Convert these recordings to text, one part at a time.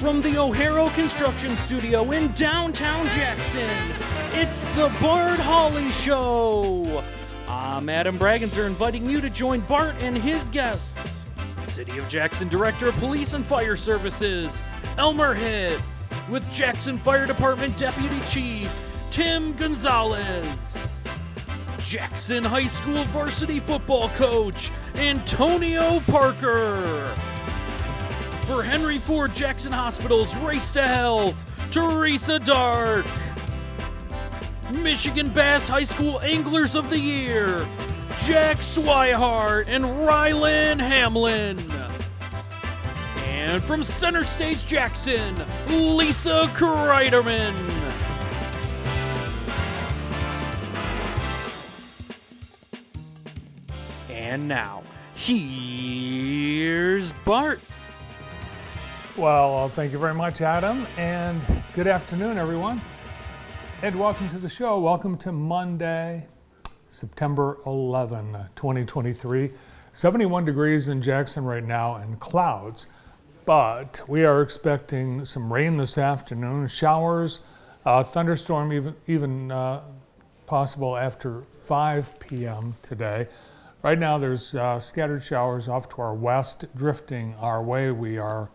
From the O'Hara Construction Studio in downtown Jackson, it's the Bart Hawley Show. I'm Adam Bragginser, inviting you to join Bart and his guests. City of Jackson Director of Police and Fire Services, Elmer Hitt, with Jackson Fire Department Deputy Chief, Tim Gonzalez. Jackson High School varsity football coach, Antonio Parker. For Henry Ford Jackson Hospital's Race to Health, Teresa Dark. Michigan Bass High School Anglers of the Year, Jack Swihart and Rylan Hamlin. And from Center Stage Jackson, Lisa Kreiderman. And now, here's Bart. Well, thank you very much, Adam, and good afternoon, everyone. And welcome to the show. Welcome to Monday, September 11, 2023. 71 degrees in Jackson right now and clouds, but we are expecting some rain this afternoon, showers, thunderstorm even possible after 5 p.m. today. Right now there's scattered showers off to our west, drifting our way. We are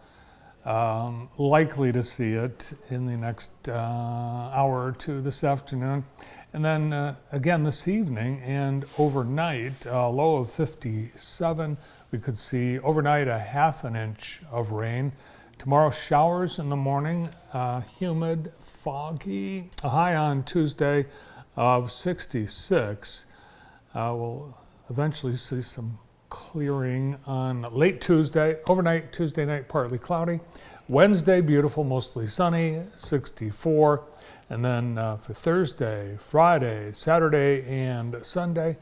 likely to see it in the next hour or two this afternoon. And then again this evening and overnight, a low of 57. We could see overnight a half an inch of rain. Tomorrow showers in the morning, humid, foggy. A high on Tuesday of 66. We'll eventually see some clearing on late Tuesday, overnight Tuesday night partly cloudy. Wednesday beautiful, mostly sunny, 64. And then for Thursday, Friday, Saturday, and Sunday,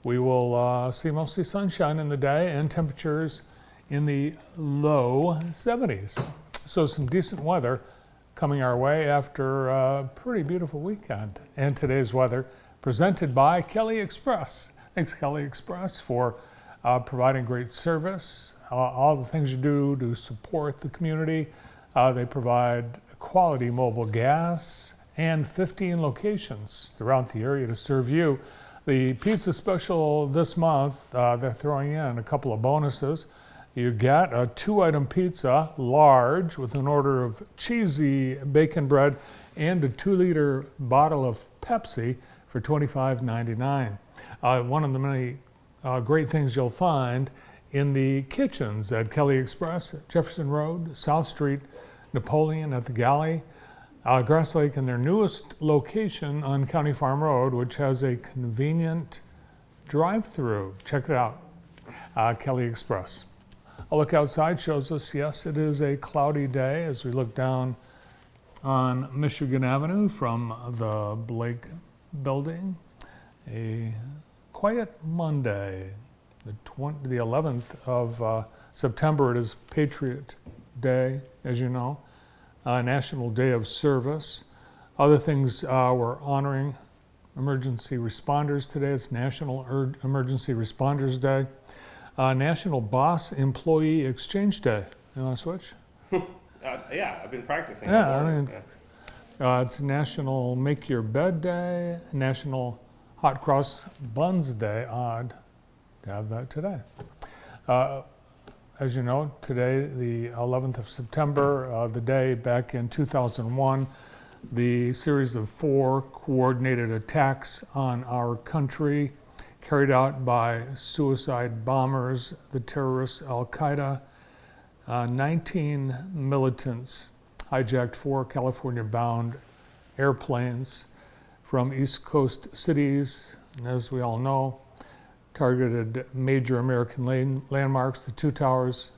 we will see mostly sunshine in the day and temperatures in the low 70s. So some decent weather coming our way after a pretty beautiful weekend. And today's weather presented by Kelly Express. Thanks, Kelly Express, for providing great service, all the things you do to support the community. They provide quality mobile gas and 15 locations throughout the area to serve you. The pizza special this month, they're throwing in a couple of bonuses. You get a 2-item pizza, large, with an order of cheesy bacon bread and a 2-liter bottle of Pepsi for $25.99. One of the many great things you'll find in the kitchens at Kelly Express, Jefferson Road, South Street, Napoleon at the Galley, Grass Lake, and their newest location on County Farm Road, which has a convenient drive-through. Check it out, Kelly Express. A look outside shows us, yes, it is a cloudy day as we look down on Michigan Avenue from the Blake Building. A quiet Monday, the 11th of September. It is Patriot Day, as you know, National Day of Service. Other things we're honoring emergency responders today. It's National Emergency Responders Day. National Boss Employee Exchange Day. You want to switch? Yeah, I've been practicing. Yeah, I mean, it's National Make Your Bed Day, National Hot Cross Buns Day. Odd to have that today. As you know, today, the 11th of September, the day back in 2001, the series of 4 coordinated attacks on our country carried out by suicide bombers, the terrorists Al-Qaeda. 19 militants hijacked 4 California-bound airplanes from East Coast cities, and as we all know, targeted major American landmarks, the 2 towers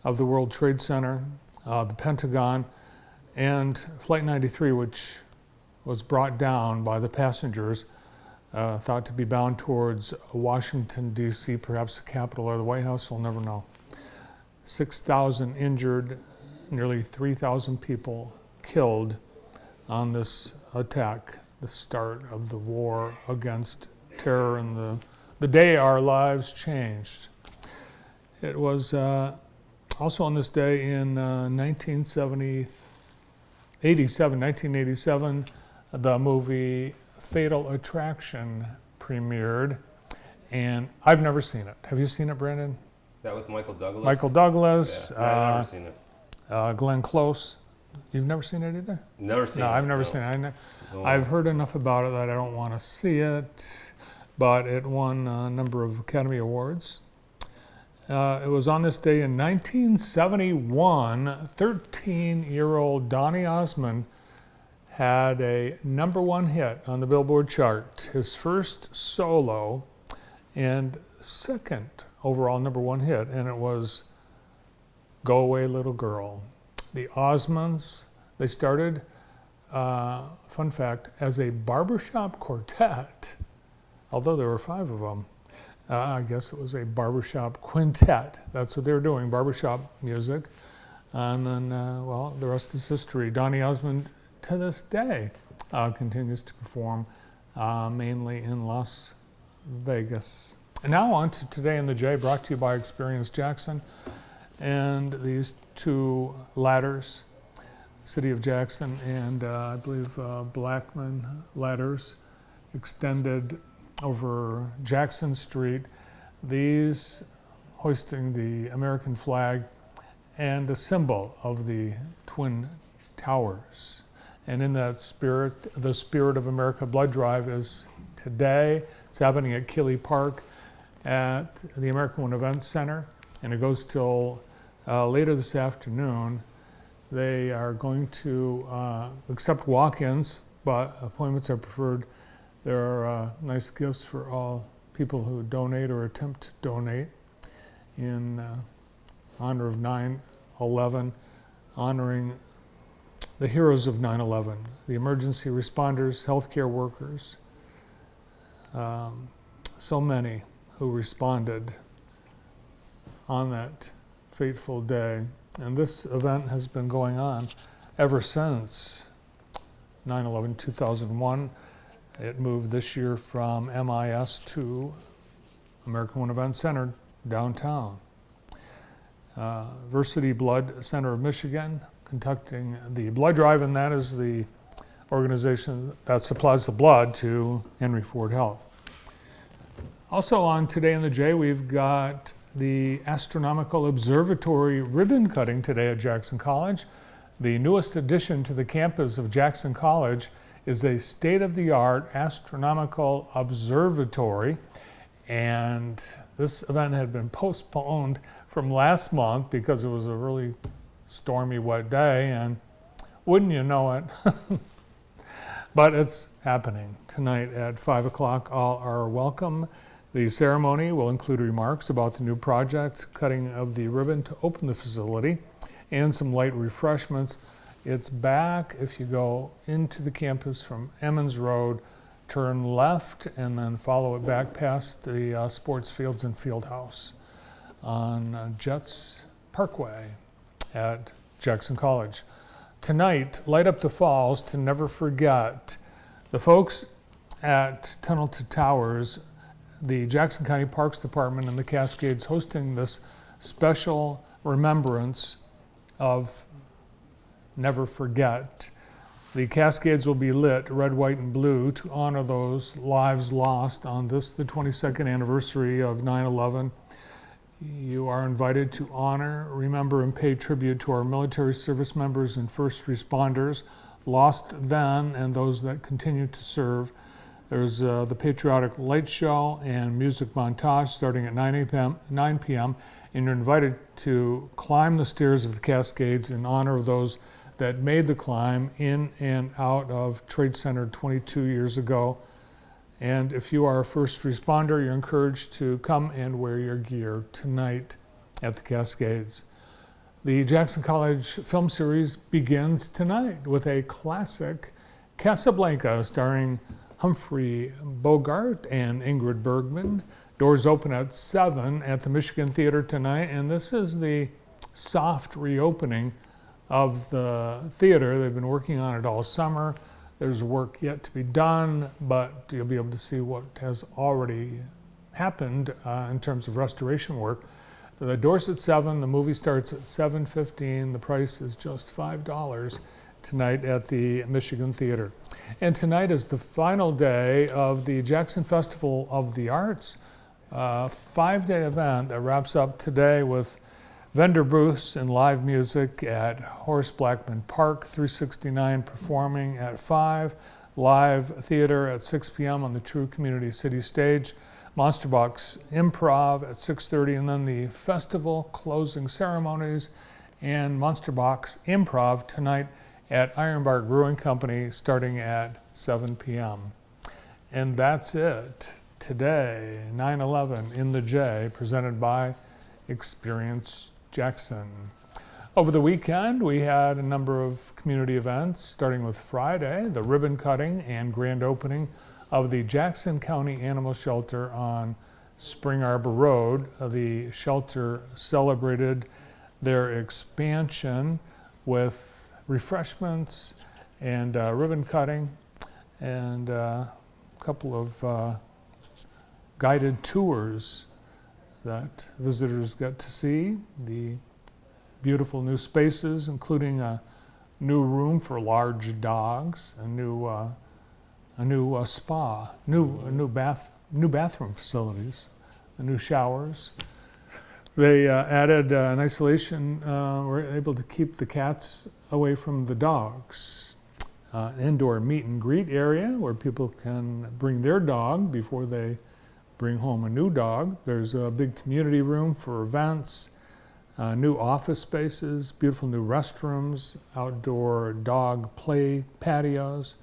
of the World Trade Center, the Pentagon, and Flight 93, which was brought down by the passengers, thought to be bound towards Washington, D.C., perhaps the Capitol or the White House, we'll never know. 6,000 injured, nearly 3,000 people killed on this attack, the start of the war against terror and the day our lives changed. It was Also on this day in 1987, the movie Fatal Attraction premiered, and I've never seen it. Have you seen it, Brandon? Is that with Michael Douglas? Michael Douglas, Yeah, I've never seen it. Glenn Close. You've never seen it either? Never seen it. No, I've never seen it. I've heard enough about it that I don't want to see it, but it won a number of Academy Awards. It was on this day in 1971, 13-year-old Donny Osmond had a #1 hit on the Billboard chart, his first solo and second overall #1 hit, and it was Go Away Little Girl. The Osmonds, they started, fun fact, as a barbershop quartet, although there were 5 of them. I guess it was a barbershop quintet. That's what they were doing, barbershop music. And then, well, the rest is history. Donny Osmond, to this day, continues to perform mainly in Las Vegas. And now on to Today in the J, brought to you by Experience Jackson. And these 2 ladders, City of Jackson and I believe Blackman ladders, extended over Jackson Street, these hoisting the American flag and a symbol of the Twin Towers. And in that spirit, the Spirit of America blood drive is today. It's happening at Keeley Park at the American One Event Center, and it goes till later this afternoon. They are going to accept walk-ins, but appointments are preferred. There are nice gifts for all people who donate or attempt to donate in honor of 9/11, honoring the heroes of 9/11, the emergency responders, healthcare workers, so many who responded on that fateful day. And this event has been going on ever since 9/11/2001. It moved this year from MIS to American One Event Center downtown. Versity Blood Center of Michigan conducting the blood drive, and that is the organization that supplies the blood to Henry Ford Health. Also on Today in the J, we've got the Astronomical Observatory ribbon cutting today at Jackson College. The newest addition to the campus of Jackson College is a state-of-the-art astronomical observatory, and this event had been postponed from last month because it was a really stormy, wet day, and wouldn't you know it, but it's happening tonight at 5 o'clock. All are welcome. The ceremony will include remarks about the new project, cutting of the ribbon to open the facility, and some light refreshments. It's back if you go into the campus from Emmons Road, turn left, and then follow it back past the sports fields and field house on Jets Parkway at Jackson College. Tonight, light up the falls to never forget. The folks at Tunnel to Towers, the Jackson County Parks Department and the Cascades hosting this special remembrance of Never Forget. The Cascades will be lit red, white, and blue to honor those lives lost on this, the 22nd anniversary of 9/11. You are invited to honor, remember, and pay tribute to our military service members and first responders, lost then and those that continue to serve. There's the Patriotic Light Show and music montage starting at 9 p.m., and you're invited to climb the stairs of the Cascades in honor of those that made the climb in and out of Trade Center 22 years ago. And if you are a first responder, you're encouraged to come and wear your gear tonight at the Cascades. The Jackson College film series begins tonight with a classic, Casablanca, starring Humphrey Bogart and Ingrid Bergman. Doors open at 7 at the Michigan Theater tonight, and this is the soft reopening of the theater. They've been working on it all summer. There's work yet to be done, but you'll be able to see what has already happened in terms of restoration work. The door's at 7, the movie starts at 7:15. The price is just $5 tonight at the Michigan Theater. And tonight is the final day of the Jackson Festival of the Arts, a 5-day event that wraps up today with vendor booths and live music at Horace Blackman Park, 369 performing at 5, live theater at 6 p.m. on the True Community City stage, Monster Box Improv at 6:30, and then the festival closing ceremonies and Monster Box Improv tonight at Ironbark Brewing Company starting at 7 p.m. And that's it. Today, 9/11 in the J, presented by Experience Jackson. Over the weekend, we had a number of community events, starting with Friday, the ribbon cutting and grand opening of the Jackson County Animal Shelter on Spring Arbor Road. The shelter celebrated their expansion with refreshments and ribbon cutting and a couple of guided tours that visitors get to see. The beautiful new spaces, including a new room for large dogs, a new spa, new bathroom facilities, new showers. They added an isolation. Were able to keep the cats away from the dogs. Indoor meet and greet area where people can bring their dog before they bring home a new dog. There's a big community room for events, new office spaces, beautiful new restrooms, outdoor dog play patios,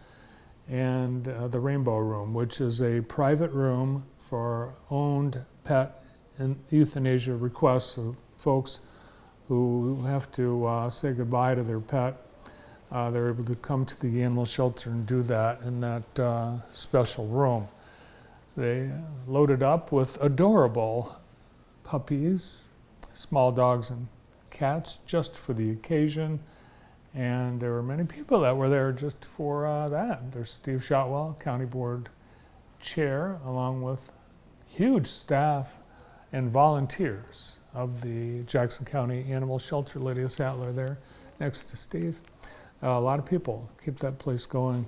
and the Rainbow Room, which is a private room for owned pet and euthanasia requests of folks who have to say goodbye to their pet. They're able to come to the animal shelter and do that in that special room. They loaded up with adorable puppies, small dogs and cats, just for the occasion. And there were many people that were there just for that. There's Steve Shotwell, County Board Chair, along with huge staff and volunteers of the Jackson County Animal Shelter. Lydia Sattler there next to Steve. A lot of people keep that place going.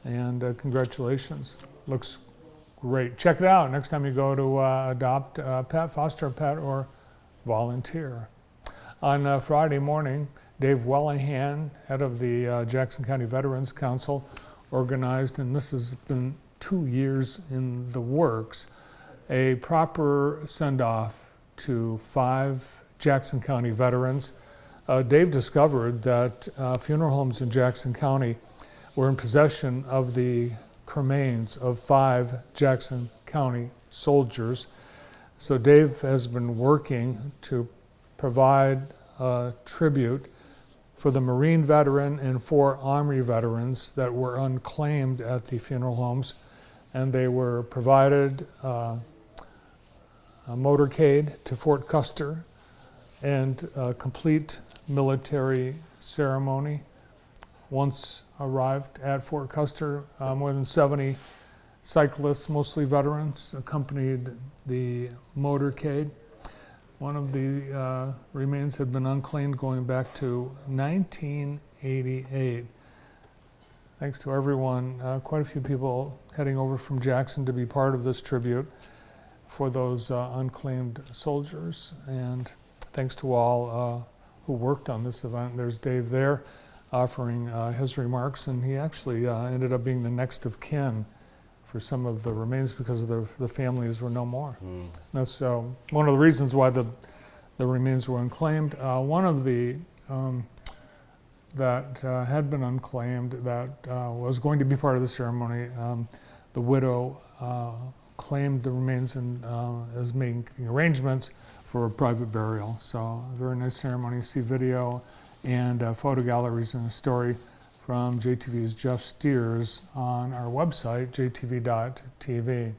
And congratulations. Looks great. Check it out next time you go to adopt a pet, foster a pet, or volunteer. On Friday morning, Dave Wellihan, head of the Jackson County Veterans Council, organized, and this has been 2 years in the works, a proper send-off to 5 Jackson County veterans. Dave discovered that funeral homes in Jackson County were in possession of the cremains of 5 Jackson County soldiers. So Dave has been working to provide a tribute for the Marine veteran and 4 Army veterans that were unclaimed at the funeral homes. And they were provided a motorcade to Fort Custer and a complete military ceremony. Once arrived at Fort Custer, more than 70 cyclists, mostly veterans, accompanied the motorcade. One of the remains had been unclaimed going back to 1988. Thanks to everyone, quite a few people heading over from Jackson to be part of this tribute for those unclaimed soldiers. And thanks to all who worked on this event. There's Dave there offering his remarks, and he actually ended up being the next of kin for some of the remains because the families were no more. That's one of the reasons why the remains were unclaimed. One of the that had been unclaimed that was going to be part of the ceremony, the widow claimed the remains and is making arrangements for a private burial. So a very nice ceremony. See video and photo galleries and a story from JTV's Jeff Steers on our website, jtv.tv.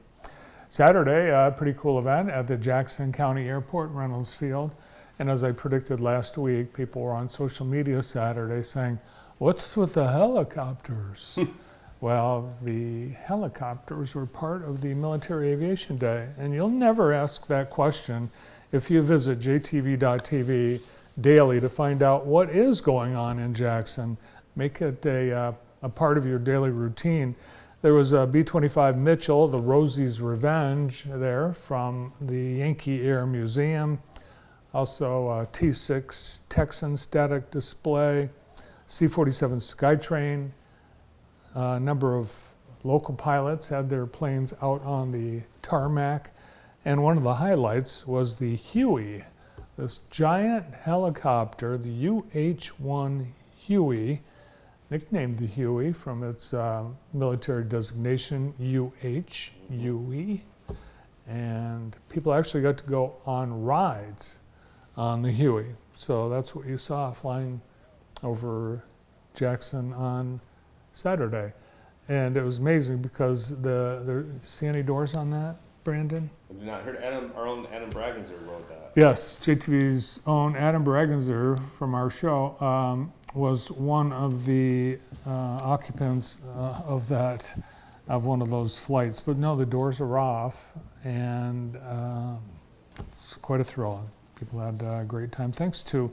Saturday, a pretty cool event at the Jackson County Airport, Reynolds Field. And as I predicted last week, people were on social media Saturday saying, "What's with the helicopters?" Well, the helicopters were part of the Military Aviation Day. And you'll never ask that question if you visit jtv.tv daily to find out what is going on in Jackson. Make it a part of your daily routine. There was a B-25 Mitchell, the Rosie's Revenge there from the Yankee Air Museum. Also T-6 Texan static display, C-47 Skytrain. A number of local pilots had their planes out on the tarmac. And one of the highlights was the Huey, this giant helicopter, the UH-1 Huey, nicknamed the Huey from its military designation, Huey. And people actually got to go on rides on the Huey. So that's what you saw flying over Jackson on Saturday. And it was amazing because see any doors on that, Brandon? I did not. Heard our own Adam Bragenzer wrote that. Yes, JTV's own Adam Bragenzer from our show was one of the occupants of one of those flights. But no, the doors are off, and it's quite a thrill. People had a great time. Thanks to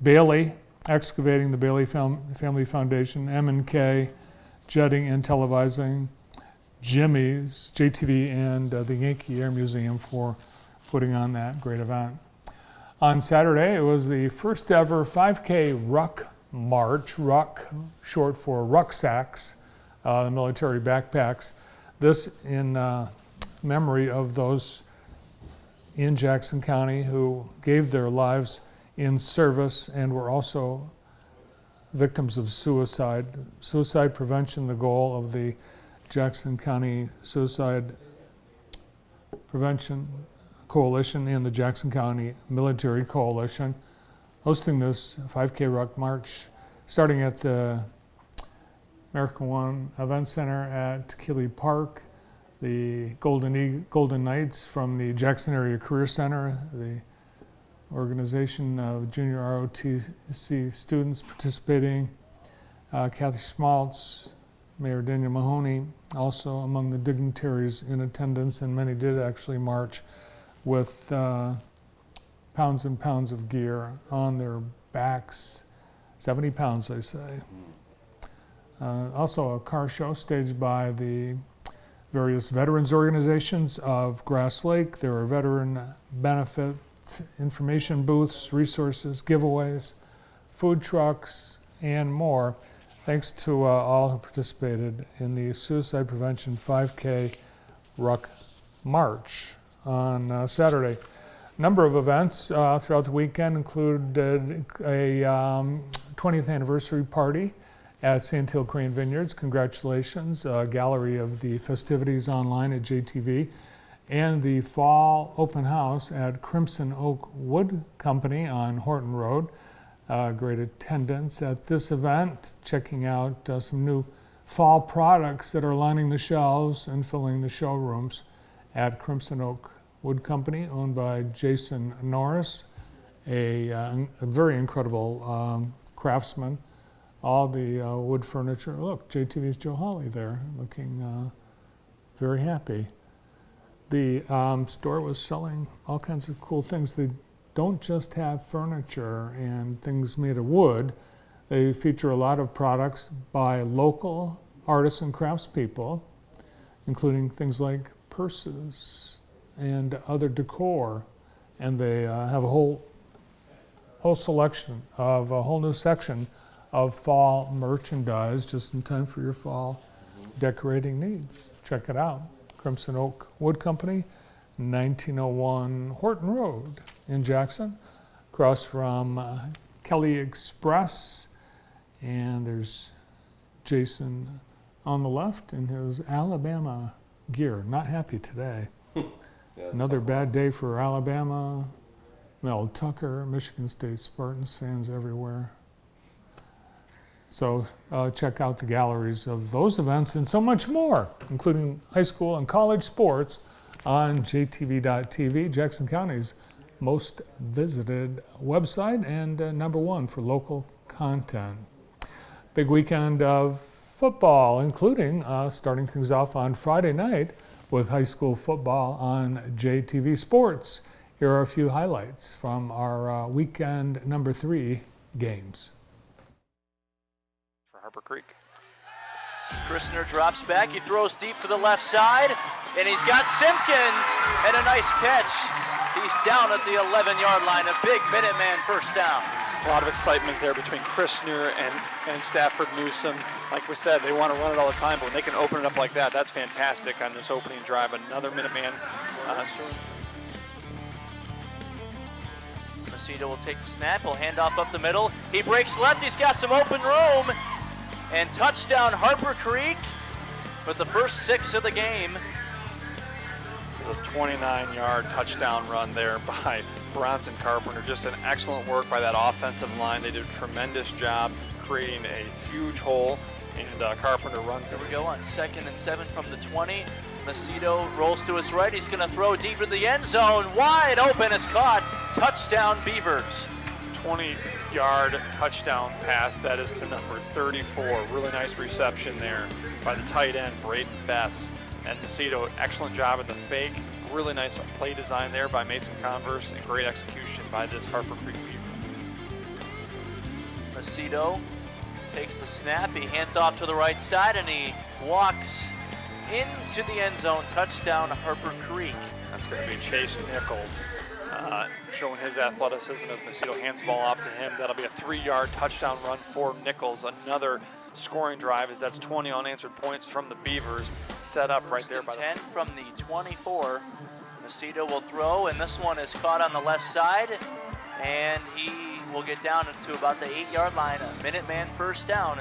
Bailey Excavating, the Bailey Family Foundation, M&K Jetting and Televising, Jimmy's, JTV, and the Yankee Air Museum for putting on that great event. On Saturday, it was the first ever 5K Ruck March, Ruck short for rucksacks, the military backpacks. This in memory of those in Jackson County who gave their lives in service and were also victims of suicide. Suicide prevention, the goal of the Jackson County Suicide Prevention Coalition and the Jackson County Military Coalition, hosting this 5K Ruck March, starting at the American One Event Center at Keeley Park, the Golden Knights from the Jackson Area Career Center, the organization of junior ROTC students participating, Kathy Schmaltz, Mayor Daniel Mahoney, also among the dignitaries in attendance, and many did actually march with pounds and pounds of gear on their backs, 70 pounds, they say. Also a car show staged by the various veterans organizations of Grass Lake. There were veteran benefit information booths, resources, giveaways, food trucks, and more. Thanks to all who participated in the Suicide Prevention 5K Ruck March on Saturday. A number of events throughout the weekend included a 20th anniversary party at Sand Hill Crane Vineyards. Congratulations. A gallery of the festivities online at JTV. And the fall open house at Crimson Oak Wood Company on Horton Road. Great attendance at this event, checking out some new fall products that are lining the shelves and filling the showrooms at Crimson Oak Wood Company, owned by Jason Norris, a very incredible craftsman. All the wood furniture. Look, JTV's Joe Hawley there, looking very happy. The store was selling all kinds of cool things. They don't just have furniture and things made of wood. They feature a lot of products by local artists and craftspeople, including things like purses and other decor. And they have a whole selection of a whole new section of fall merchandise just in time for your fall decorating needs. Check it out. Crimson Oak Wood Company, 1901 Horton Road in Jackson, across from Kelly Express. And there's Jason on the left in his Alabama gear. Not happy today. Another bad day for Alabama. Mel Tucker, Michigan State Spartans fans everywhere. So check out the galleries of those events and so much more, including high school and college sports on jtv.tv, Jackson County's most visited website and number one for local content. Big weekend of football, including starting things off on Friday night with high school football on JTV Sports Here are a few highlights from our weekend number 3 games. For Harper Creek. Christner drops back, he throws deep to the left side, and he's got Simpkins, and a nice catch. He's down at the 11-yard line, a big Minuteman first down. A lot of excitement there between Christner and Stafford Newsom. Like we said, they want to run it all the time, but when they can open it up like that, that's fantastic on this opening drive. Another Minuteman. Macedo will take the snap, he'll hand off up the middle. He breaks left, he's got some open room. And touchdown Harper Creek with the first 6 of the game. A 29-yard touchdown run there by Bronson Carpenter. Just an excellent work by that offensive line. They did a tremendous job creating a huge hole, and Carpenter runs. Here we go on 2nd and 7 from the 20. Macedo rolls to his right. He's going to throw deep in the end zone. Wide open. It's caught. Touchdown Beavers. 20-yard touchdown pass. That is to number 34. Really nice reception there by the tight end, Braden Bess. And Macedo, excellent job at the fake. Really nice play design there by Mason Converse, and great execution by this Harper Creek Beaver. Macedo takes the snap, he hands off to the right side, and he walks into the end zone. Touchdown Harper Creek. That's going to be Chase Nichols, showing his athleticism as Macedo hands the ball off to him. That'll be a 3-yard touchdown run for Nichols. Another scoring drive, as that's 20 unanswered points from the Beavers, set up right there by 10 from the 24. Macedo will throw, and this one is caught on the left side, and he will get down to about the 8-yard line. A Minuteman first down.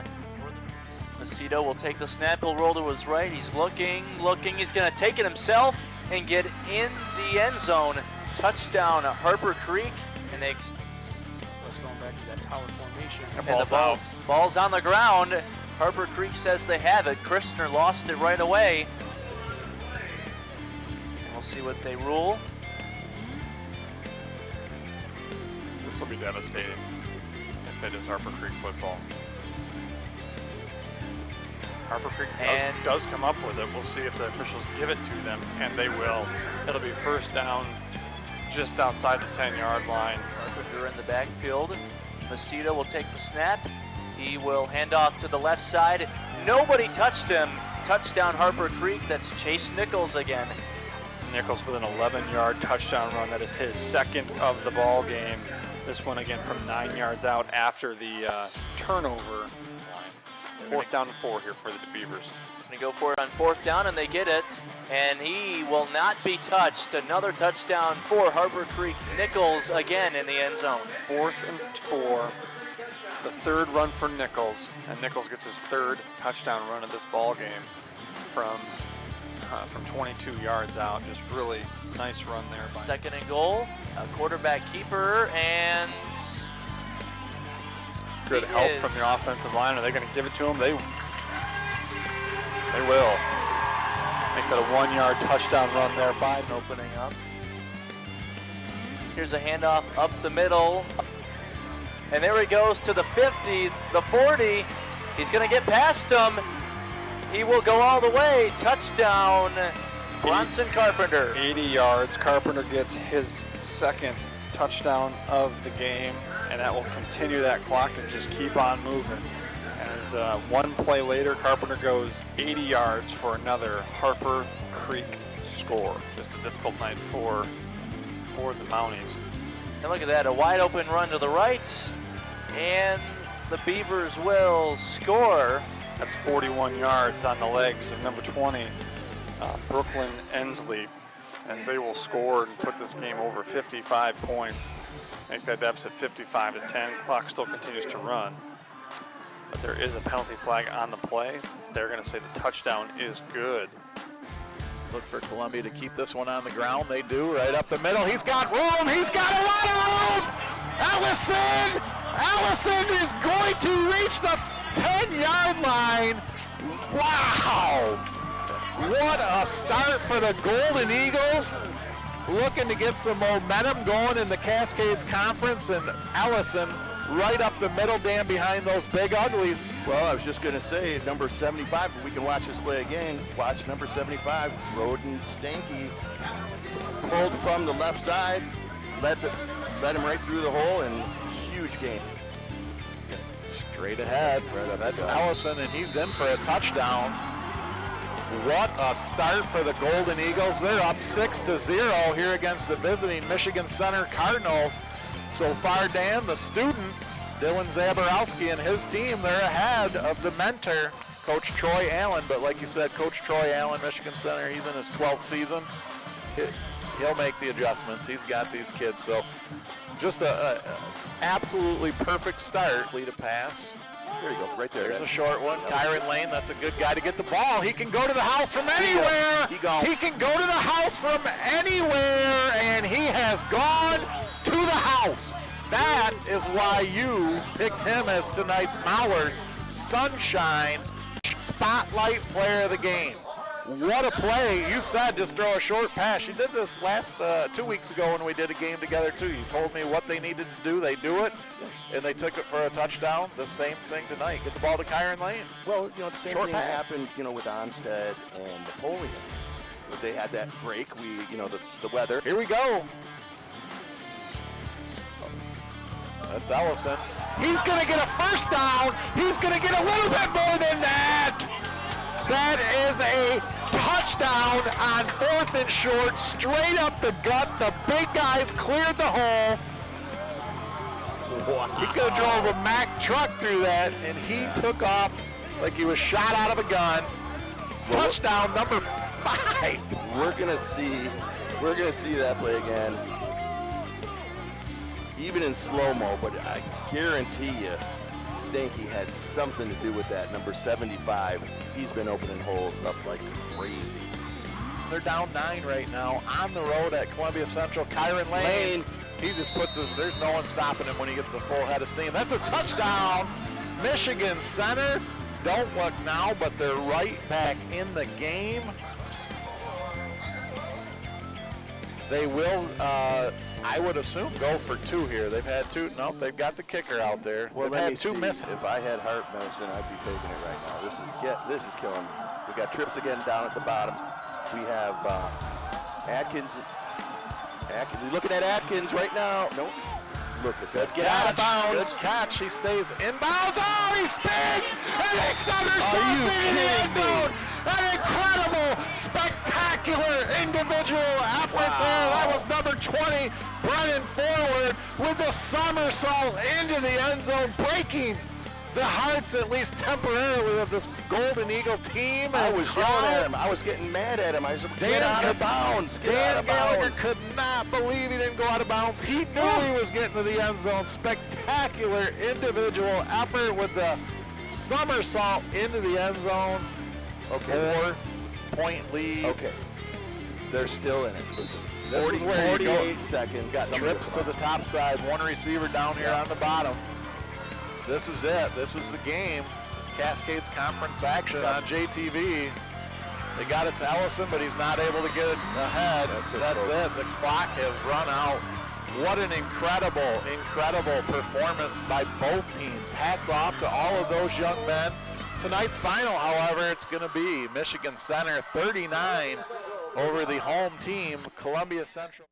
Macedo will take the snap, he'll roll to his right, he's looking, he's going to take it himself and get in the end zone. Touchdown Harper Creek, and they going back to that tower formation. And the ball's on the ground. Harper Creek says they have it. Christner lost it right away. We'll see what they rule. This will be devastating if it is Harper Creek football. Harper Creek does come up with it. We'll see if the officials give it to them, and they will. It'll be first down just outside the 10-yard line. Carpenter in the backfield. Macedo will take the snap. He will hand off to the left side. Nobody touched him. Touchdown Harper Creek. That's Chase Nichols again. Nichols with an 11-yard touchdown run. That is his 2nd of the ball game. This one again from 9 yards out after the turnover line. 4th down and 4 here for the Beavers. Going to go for it on 4th down, and they get it. And he will not be touched. Another touchdown for Harper Creek. Nichols again in the end zone. 4th and 4. The 3rd run for Nichols, and Nichols gets his 3rd touchdown run of this ball game from 22 yards out. Just really nice run there. 2nd and goal, a quarterback keeper, and good help from the offensive line. Are they going to give it to him? They will. Make that a 1-yard touchdown run there by opening up. Here's a handoff up the middle. And there he goes to the 50, the 40. He's going to get past him. He will go all the way. Touchdown, Bronson Carpenter. 80 yards. Carpenter gets his 2nd touchdown of the game, and that will continue that clock and just keep on moving. As one play later, Carpenter goes 80 yards for another Harper Creek score. Just a difficult night for the Mounties. And look at that, a wide open run to the right, and the Beavers will score. That's 41 yards on the legs of number 20, Brooklyn Ensley, and they will score and put this game over 55 points. Make that deficit 55-10. Clock still continues to run, but there is a penalty flag on the play. They're going to say the touchdown is good. Look for Columbia to keep this one on the ground. They do, right up the middle. He's got room. He's got a lot of room. Allison is going to reach the 10-yard line. Wow. What a start for the Golden Eagles. Looking to get some momentum going in the Cascades Conference, and Allison right up the middle, Dan, behind those big uglies. Well, I was just going to say, number 75, if we can watch this play again, watch number 75, Roden Stanky, pulled from the left side, led him right through the hole, and huge game. Straight ahead. That's Ellison, and he's in for a touchdown. What a start for the Golden Eagles. They're up 6-0 here against the visiting Michigan Center Cardinals. So far, Dan, the student, Dylan Zaborowski, and his team, they're ahead of the mentor, Coach Troy Allen. But like you said, Coach Troy Allen, Michigan Center, he's in his 12th season. He'll make the adjustments. He's got these kids. So just a absolutely perfect start. Lead a pass. There you go, right there. There's a short one. Kyron Lane, that's a good guy to get the ball. He can go to the house from anywhere. He can go to the house from anywhere, and he has gone to the house. That is why you picked him as tonight's Mowers Sunshine Spotlight Player of the Game. What a play. You said just throw a short pass. You did this last 2 weeks ago when we did a game together too. You told me what they needed to do. They do it, and they took it for a touchdown. The same thing tonight. Get the ball to Kyron Lane. Well, the same Short thing pass. happened, with Onstead and Napoleon. They had that break. The weather. Here we go. That's Ellison. He's going to get a first down. He's going to get a little bit more than that. That is a touchdown on 4th and short, straight up the gut. The big guys cleared the hole. He could have drove a Mack truck through that, and he took off like he was shot out of a gun. Touchdown number 5. We're gonna see that play again, even in slow-mo, but I guarantee you Stanky had something to do with that. Number 75, he's been opening holes up like crazy. They're down 9 right now on the road at Columbia Central. Kyron Lane, he just there's no one stopping him when he gets a full head of steam. That's a touchdown. Michigan Center, don't look now, but they're right back in the game. They will, I would assume, go for 2 here. They've had 2. Nope, they've got the kicker out there. Well, they've had 2 misses. If I had heart medicine, I'd be taking it right now. This is killing me. We got trips again down at the bottom. We have Atkins. You're looking at Atkins right now. Nope. Look at that. Get out of bounds. Good catch. He stays inbounds. Oh, he spins, and he somersaults into the end zone. An incredible, spectacular individual effort there. That was number 20, Brennan Forward, with the somersault into the end zone, breaking the hearts, at least temporarily, of this Golden Eagle team. I was yelling at him. I was getting mad at him. I said, get out of bounds. Dan Gallagher could not believe he didn't go out of bounds. He knew he was getting to the end zone. Spectacular individual effort with the somersault into the end zone. Okay. 4-point lead. Okay. They're still in it. Listen, This is where you 48 go. seconds. Got trips to the top side. One receiver down here on the bottom. This is it. This is the game. Cascades Conference action on JTV. They got it to Ellison, but he's not able to get it ahead. That's it. The clock has run out. What an incredible performance by both teams. Hats off to all of those young men. Tonight's final, however, it's going to be Michigan Center 39 over the home team, Columbia Central.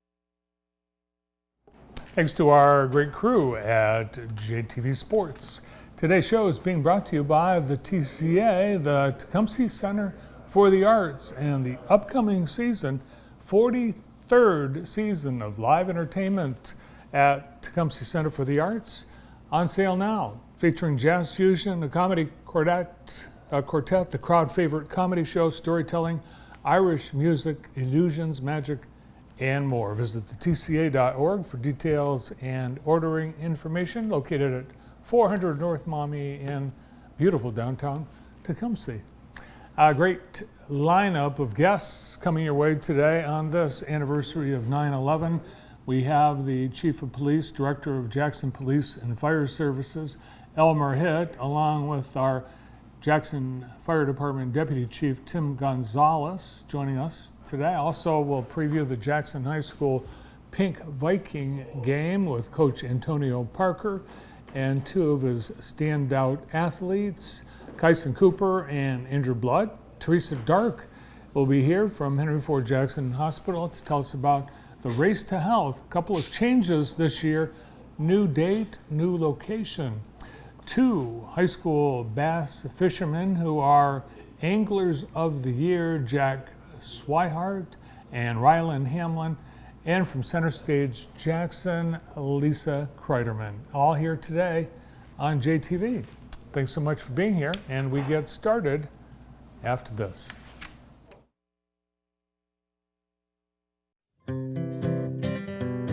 Thanks to our great crew at JTV Sports. Today's show is being brought to you by the TCA, the Tecumseh Center for the Arts, and the upcoming season, 43rd season of live entertainment at Tecumseh Center for the Arts, on sale now, featuring jazz fusion, a comedy quartet, the crowd favorite comedy show, storytelling, Irish music, illusions, magic, and more. Visit thetca.org for details and ordering information, located at 400 North Maumee in beautiful downtown Tecumseh. A great lineup of guests coming your way today on this anniversary of 9/11. We have the Chief of Police, Director of Jackson Police and Fire Services, Elmer Hitt, along with our Jackson Fire Department Deputy Chief Tim Gonzalez joining us today. Also, we'll preview the Jackson High School Pink Viking game with Coach Antonio Parker and 2 of his standout athletes, Kyson Cooper and Andrew Blood. Teresa Dark will be here from Henry Ford Jackson Hospital to tell us about the Race to Health. A couple of changes this year. New date, new location. 2 high school bass fishermen who are Anglers of the Year, Jack Swihart and Rylan Hamlin, and from Center Stage, Jackson, Lisa Kreiderman, all here today on JTV. Thanks so much for being here, and we get started after this.